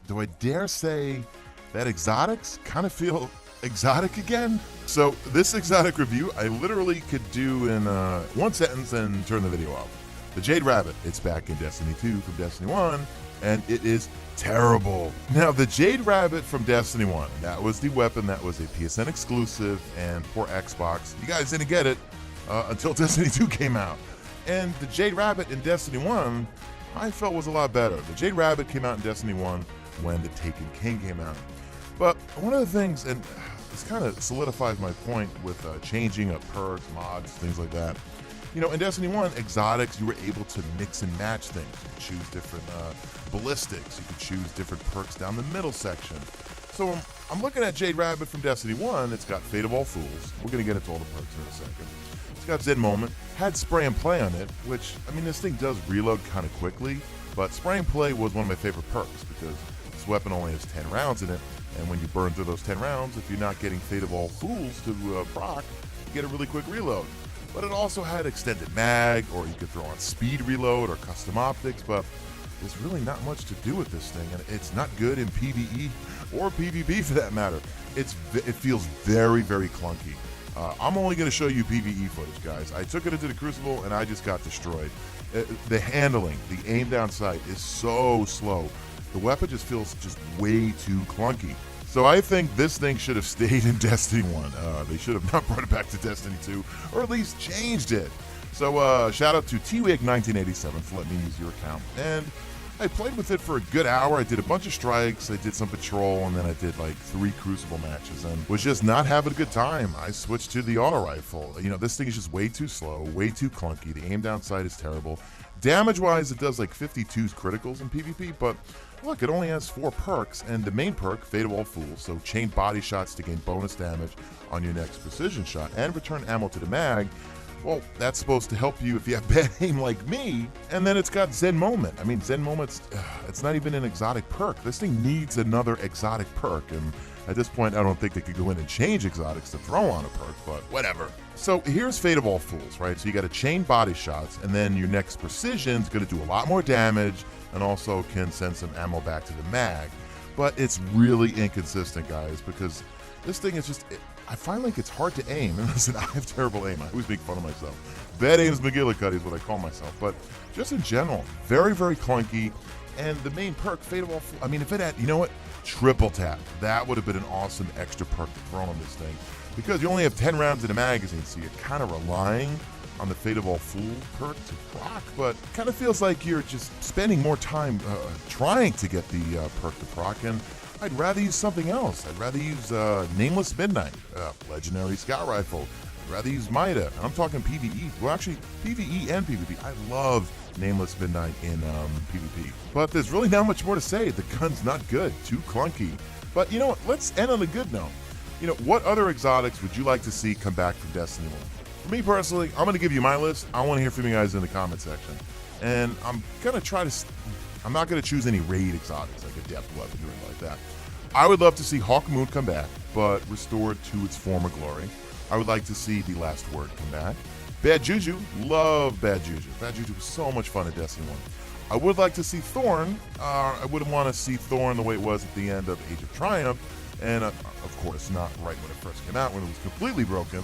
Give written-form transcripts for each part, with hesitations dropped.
do I dare say that exotics kind of feel exotic again? So this exotic review, I literally could do in one sentence and turn the video off. The Jade Rabbit, it's back in Destiny 2 from Destiny 1, and it is terrible. Now, the Jade Rabbit from Destiny 1, that was the weapon that was a PSN exclusive and for Xbox. You guys didn't get it until Destiny 2 came out. And the Jade Rabbit in Destiny 1, I felt was a lot better. The Jade Rabbit came out in Destiny 1 when the Taken King came out. But one of the things, and this kind of solidifies my point with changing up perks, mods, things like that. You know, in Destiny 1, exotics, you were able to mix and match things. You could choose different ballistics. You could choose different perks down the middle section. So I'm looking at Jade Rabbit from Destiny 1. It's got Fate of All Fools. We're going to get into all the perks in a second. It's got Zen Moment. Had Spray and Play on it, which, I mean, this thing does reload kind of quickly. But Spray and Play was one of my favorite perks because this weapon only has 10 rounds in it. And when you burn through those 10 rounds, if you're not getting Fate of All Fools to proc, you get a really quick reload. But it also had extended mag, or you could throw on speed reload or custom optics, but there's really not much to do with this thing, and it's not good in PvE or PvP for that matter. It feels very, very clunky. I'm only going to show you PvE footage, guys. I took it into the Crucible, and I just got destroyed. The handling, the aim down sight is so slow. The weapon just feels just way too clunky. So I think this thing should have stayed in Destiny 1. They should have not brought it back to Destiny 2, or at least changed it. So shout out to TWig1987 for letting me use your account. And I played with it for a good hour. I did a bunch of strikes, I did some patrol, and then I did like 3 Crucible matches and was just not having a good time. I switched to the auto rifle. You know, this thing is just way too slow, way too clunky. The aim down sight is terrible. Damage-wise, it does like 52 criticals in PvP, but look, it only has 4 perks, and the main perk, Fate of All Fools, so chain body shots to gain bonus damage on your next precision shot and return ammo to the mag. Well, that's supposed to help you if you have bad aim like me. And then it's got Zen Moment. I mean, Zen Moment's, it's not even an exotic perk. This thing needs another exotic perk, and at this point, I don't think they could go in and change exotics to throw on a perk, but whatever. So here's Fate of All Fools, right? So you got a chain body shots, and then your next precision's gonna do a lot more damage, and also can send some ammo back to the mag. But it's really inconsistent, guys, because this thing is just, I find like it's hard to aim. And listen, I have terrible aim. I always make fun of myself. Bad aim's McGillicuddy is what I call myself. But just in general, very, very clunky. And the main perk, Fate of All Fools, I mean, if it had, you know what? Triple tap. That would have been an awesome extra perk to throw on this thing. Because you only have 10 rounds in a magazine, so you're kind of relying on the Fate of All Fools perk to proc, but it kind of feels like you're just spending more time trying to get the perk to proc, and I'd rather use something else. I'd rather use Nameless Midnight, Legendary Scout Rifle. I'd rather use Mida. I'm talking PvE. Well, actually, PvE and PvP. I love Nameless Midnight in PvP. But there's really not much more to say. The gun's not good. Too clunky. But you know what? Let's end on a good note. You know, what other exotics would you like to see come back from Destiny 1? For me personally, I'm going to give you my list. I want to hear from you guys in the comment section. And I'm going to try to, I'm not going to choose any raid exotics, like a depth weapon or anything like that. I would love to see Hawk Moon come back, but restored to its former glory. I would like to see The Last Word come back. Bad Juju, love Bad Juju. Bad Juju was so much fun at Destiny 1. I would like to see Thorn. I wouldn't want to see Thorn the way it was at the end of Age of Triumph. And of course, not right when it first came out, when it was completely broken.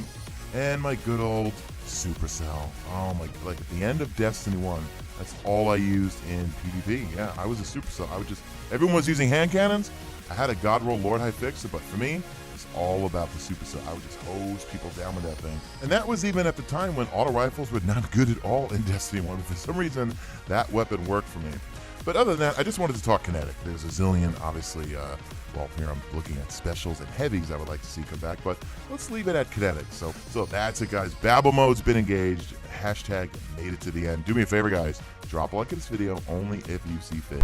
And my good old Supercell. Oh my, like at the end of Destiny 1, that's all I used in PvP. Yeah, I was a Supercell. I would just, everyone was using hand cannons. I had a God Roll Lord High Fixer, but for me, it's all about the Supercell. I would just hose people down with that thing. And that was even at the time when auto rifles were not good at all in Destiny 1. But for some reason, that weapon worked for me. But other than that, I just wanted to talk kinetic. There's a zillion, obviously, well, here I'm looking at specials and heavies I would like to see come back, but let's leave it at kinetic. So that's it, guys. Babel mode's been engaged. Hashtag made it to the end. Do me a favor, guys. Drop a like at this video only if you see fit.